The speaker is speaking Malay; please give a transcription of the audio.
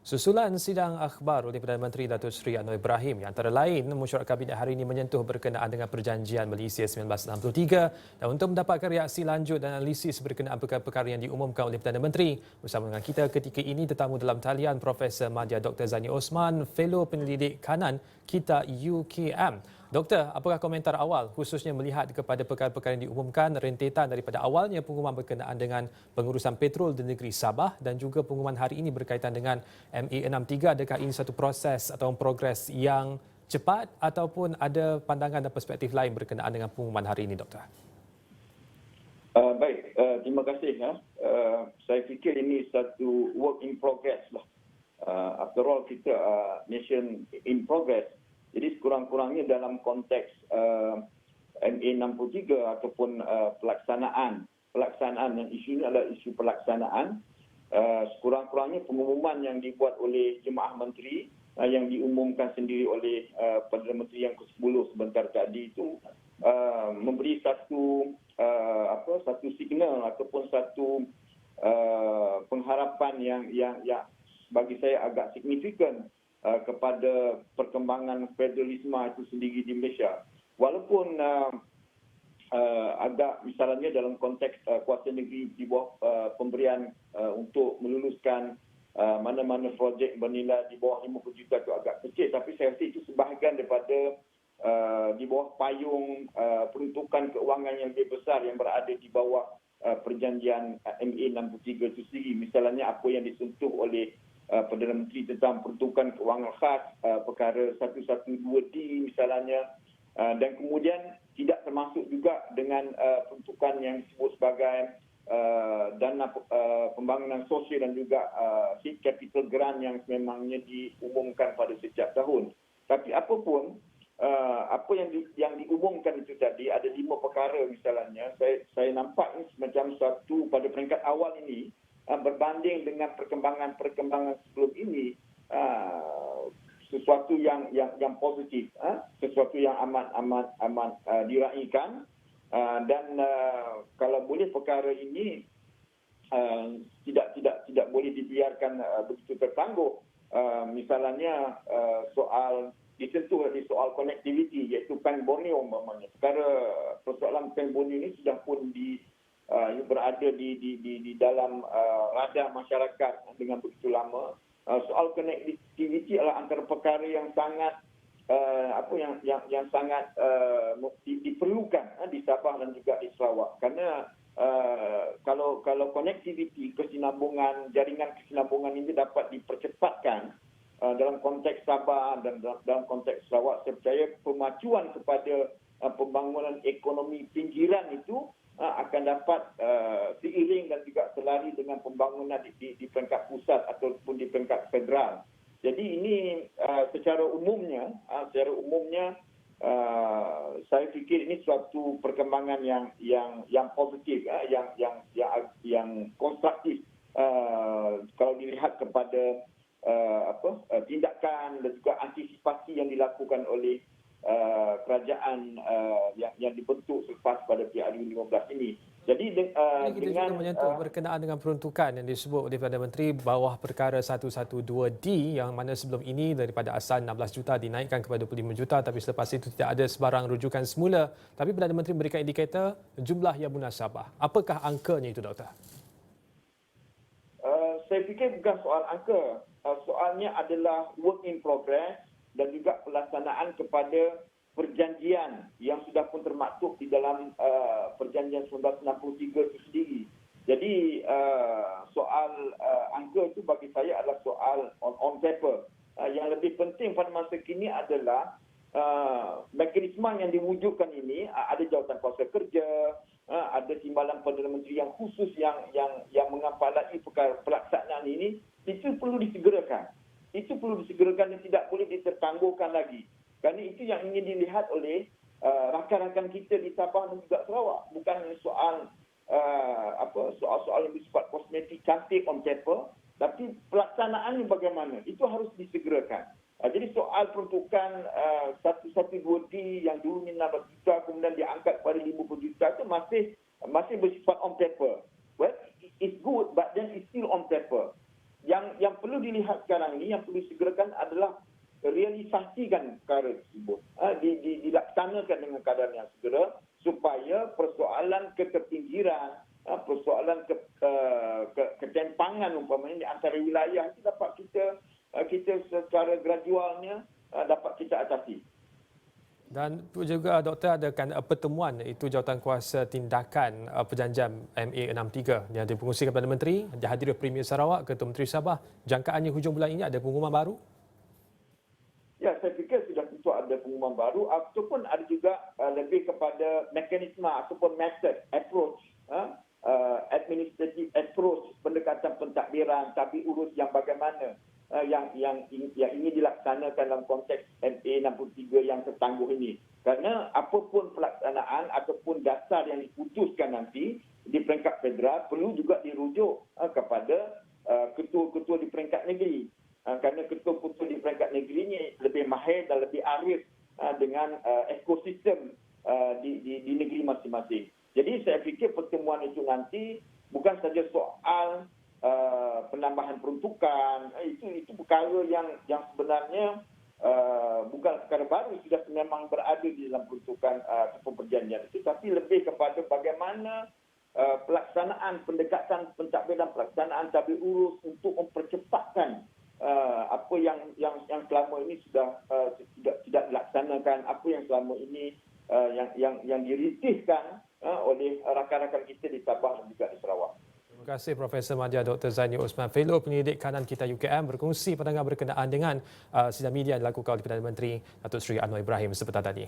Susulan sidang akhbar oleh Perdana Menteri Datuk Seri Anwar Ibrahim yang antara lain mesyuarat kabinet hari ini menyentuh berkenaan dengan perjanjian Malaysia 1963 dan untuk mendapatkan reaksi lanjut dan analisis berkenaan perkara-perkara yang diumumkan oleh Perdana Menteri. Bersama dengan kita ketika ini tetamu dalam talian Profesor Madya Dr. Zani Osman, Fellow Penyelidik Kanan Kita UKM. Doktor, apakah komentar awal khususnya melihat kepada perkara-perkara yang diumumkan rentetan daripada awalnya pengumuman berkenaan dengan pengurusan petrol di negeri Sabah dan juga pengumuman hari ini berkaitan dengan MA63, adakah ini satu proses atau progres yang cepat ataupun ada pandangan dan perspektif lain berkenaan dengan pengumuman hari ini, Doktor? Baik, terima kasih. Saya fikir ini satu work in progress lah. After all, kita nation in progress. Jadi sekurang-kurangnya dalam konteks MA63 ataupun pelaksanaan dan isu ini adalah isu pelaksanaan. Sekurang-kurangnya pengumuman yang dibuat oleh Jemaah Menteri yang diumumkan sendiri oleh Perdana Menteri yang ke-10 sebentar tadi itu memberi satu signal ataupun satu pengharapan yang bagi saya agak signifikan kepada perkembangan federalisme itu sendiri di Malaysia. Walaupun agak misalnya dalam konteks kuasa negeri di bawah pemberian untuk meluluskan mana-mana projek bernilai di bawah 50 juta itu agak kecil, tapi saya rasa itu sebahagian daripada di bawah payung peruntukan keuangan yang lebih besar yang berada di bawah perjanjian MA63 itu sendiri. Misalnya apa yang disentuh oleh Perdana Menteri tentang peruntukan keuangan khas, perkara 112D misalnya, dan kemudian tidak termasuk juga dengan peruntukan yang disebut sebagai dana pembangunan sosial dan juga seed capital grant yang sememangnya diumumkan pada setiap tahun. Tapi apapun, apa yang diumumkan itu tadi, ada 5 perkara misalnya, saya nampak ini semacam satu pada peringkat awal ini, berbanding dengan perkembangan sebelum ini, sesuatu yang positif, sesuatu yang amat diraikan, dan kalau boleh perkara ini tidak boleh dibiarkan begitu tertangguh. Misalnya soal disentuh di soal connectivity, iaitu Peng Borneo umpamanya. Persoalan Peng Borneo ini sudah pun berada di dalam radar masyarakat dengan begitu lama. Soal connectivity adalah antara perkara yang sangat yang sangat diperlukan di Sabah dan juga di Sarawak, kerana kalau connectivity, jaringan kesinambungan ini dapat dipercepatkan dalam konteks Sabah dan dalam konteks Sarawak, saya percaya pemacuan kepada pembangunan ekonomi pinggiran itu akan dapat seiring dan juga selari dengan pembangunan di peringkat pusat ataupun di peringkat federal. Jadi ini secara umumnya saya fikir ini suatu perkembangan yang positif, yang konstruktif kalau dilihat kepada tindakan dan juga antisipasi yang dilakukan oleh kerajaan yang dibentuk selepas pada PRU15 ini. Jadi kita juga menyentuh berkenaan dengan peruntukan yang disebut oleh Perdana Menteri bawah perkara 112D yang mana sebelum ini daripada asal 16 juta dinaikkan kepada 25 juta, tapi selepas itu tidak ada sebarang rujukan semula. Tapi Perdana Menteri memberikan indikator jumlah yang munasabah. Apakah angkanya itu, Doktor? Saya fikir bukan soal angka. Soalnya adalah work in progress dan juga pelaksanaan kepada perjanjian yang sudah pun termaktub di dalam perjanjian 1963 itu sendiri. Jadi soal angka itu bagi saya adalah soal on paper. Yang lebih penting pada masa kini adalah mekanisme yang diwujudkan ini, ada jawatan kuasa kerja, ada timbalan Perdana Menteri yang khusus yang mengapalai perkara pelaksanaan ini, itu perlu disegerakan. Itu perlu disegerakan dan tidak boleh ditertangguhkan lagi. Kerana itu yang ingin dilihat oleh rakan-rakan kita di Sabah dan juga Sarawak. Bukan soal soal yang bersifat kosmetik cantik on paper, tapi pelaksanaannya bagaimana, itu harus disegerakan. Jadi soal peruntukan 112D yang dulu 16 juta kemudian diangkat pada 50 juta itu masih bersifat on paper. Well, it's good but then it's still on paper. yang perlu dilihat sekarang ini, yang perlu disegerakan adalah realisasikan perkara tersebut. Dilaksanakan dengan keadaan yang segera supaya persoalan keterpinggiran, persoalan ketimpangan umpamanya di antara wilayah itu dapat kita secara gradualnya dapat kita atasi. Dan juga doktor adakan pertemuan itu Jawatankuasa Tindakan Perjanjian MA63 yang dipengungsikan kepada Menteri, dihadiri Premier Sarawak, Ketua Menteri Sabah. Jangkaannya hujung bulan ini ada pengumuman baru? Ya, saya fikir sudah tentu ada pengumuman baru ataupun ada juga lebih kepada mekanisme ataupun method, approach, administrative approach, pendekatan pentadbiran, tapi urus yang bagaimana yang ini dilaksanakan dalam konteks MA63 yang tertangguh ini. Kerana apapun pelaksanaan ataupun dasar yang diputuskan nanti di peringkat federal perlu juga dirujuk kepada ketua-ketua di peringkat negeri. Kerana ketua-ketua di peringkat negeri ini lebih mahir dan lebih arif dengan ekosistem di negeri masing-masing. Jadi saya fikir pertemuan itu nanti bukan saja soal penambahan peruntukan, itu perkara yang sebenarnya bukan perkara baru, sudah memang berada di dalam peruntukan ataupun perjanjian itu, tapi lebih kepada bagaimana pelaksanaan pendekatan pentadbiran, pelaksanaan tadbir urus untuk mempercepatkan apa yang selama ini sudah tidak dilaksanakan, apa yang selama ini yang diritihkan oleh rakan-rakan kita di Sabah dan juga di Sarawak. Terima kasih Profesor Madya Dr. Zaini Osman, Fellow Penyelidik Kanan Kita UKM, berkongsi pandangan berkenaan dengan sidang media yang dilakukan oleh Perdana Menteri Datuk Seri Anwar Ibrahim sebentar tadi.